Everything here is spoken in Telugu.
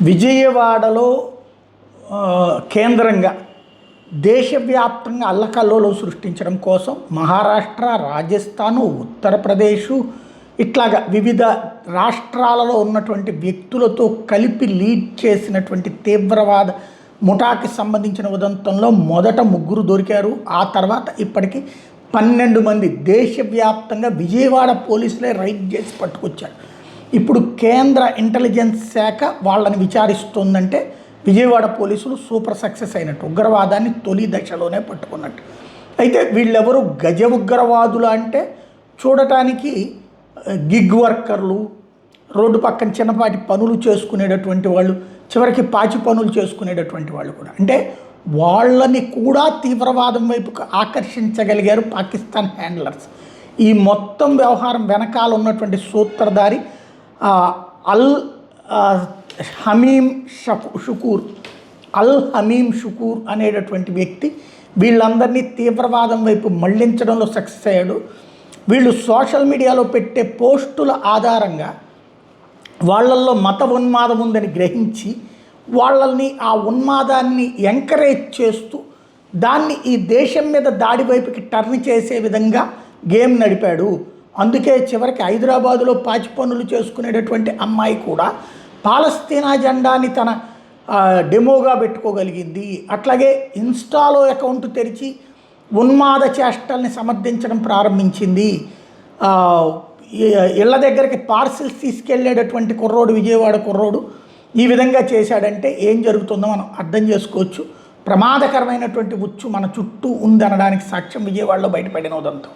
విజయవాడలో కేంద్రంగా దేశవ్యాప్తంగా అల్లకల్లోలం సృష్టించడం కోసం మహారాష్ట్ర, రాజస్థాను, ఉత్తరప్రదేశ్ ఇట్లాగా వివిధ రాష్ట్రాలలో ఉన్నటువంటి వ్యక్తులతో కలిపి లీడ్ చేసినటువంటి తీవ్రవాద ముఠాకి సంబంధించిన ఉదంతంలో మొదట 3 దొరికారు. ఆ తర్వాత ఇప్పటికి 12 మంది దేశవ్యాప్తంగా విజయవాడ పోలీసులే రైడ్ చేసి పట్టుకొచ్చారు. ఇప్పుడు కేంద్ర ఇంటెలిజెన్స్ శాఖ వాళ్ళని విచారిస్తుందంటే విజయవాడ పోలీసులు సూపర్ సక్సెస్ అయినట్టు, ఉగ్రవాదాన్ని తొలి దశలోనే పట్టుకున్నట్టు. అయితే వీళ్ళెవరు గజ ఉగ్రవాదులు అంటే చూడటానికి గిగ్ వర్కర్లు, రోడ్డు పక్కన చిన్నపాటి పనులు చేసుకునేటటువంటి వాళ్ళు, చివరికి పాచి పనులు చేసుకునేటటువంటి వాళ్ళు కూడా, అంటే వాళ్ళని కూడా తీవ్రవాదం వైపుకు ఆకర్షించగలిగారు పాకిస్తాన్ హ్యాండ్లర్స్. ఈ మొత్తం వ్యవహారం వెనకాల ఉన్నటువంటి సూత్రధారి అల్ హమీమ్ షుకూర్ అనేటటువంటి వ్యక్తి వీళ్ళందరినీ తీవ్రవాదం వైపు మళ్లించడంలో సక్సెస్ అయ్యాడు. వీళ్ళు సోషల్ మీడియాలో పెట్టే పోస్టుల ఆధారంగా వాళ్ళల్లో మత ఉన్మాదం ఉందని గ్రహించి వాళ్ళని ఆ ఉన్మాదాన్ని ఎంకరేజ్ చేస్తూ దాన్ని ఈ దేశం మీద దాడి వైపుకి టర్న్ చేసే విధంగా గేమ్ నడిపాడు. అందుకే చివరికి హైదరాబాదులో పాచి పనులు చేసుకునేటటువంటి అమ్మాయి కూడా పాలస్తీనా జెండాని తన డెమోగా పెట్టుకోగలిగింది. అట్లాగే ఇన్స్టాలో అకౌంట్ తెరిచి ఉన్మాద చేష్టల్ని సమర్థించడం ప్రారంభించింది. ఇళ్ళ దగ్గరికి పార్సిల్స్ తీసుకెళ్ళేటటువంటి కుర్రోడు, విజయవాడ కుర్రోడు ఈ విధంగా చేశాడంటే ఏం జరుగుతుందో మనం అర్థం చేసుకోవచ్చు. ప్రమాదకరమైనటువంటి ఉచ్చు మన చుట్టూ ఉందనడానికి సాక్ష్యం విజయవాడలో బయటపడిన ఉదంతం.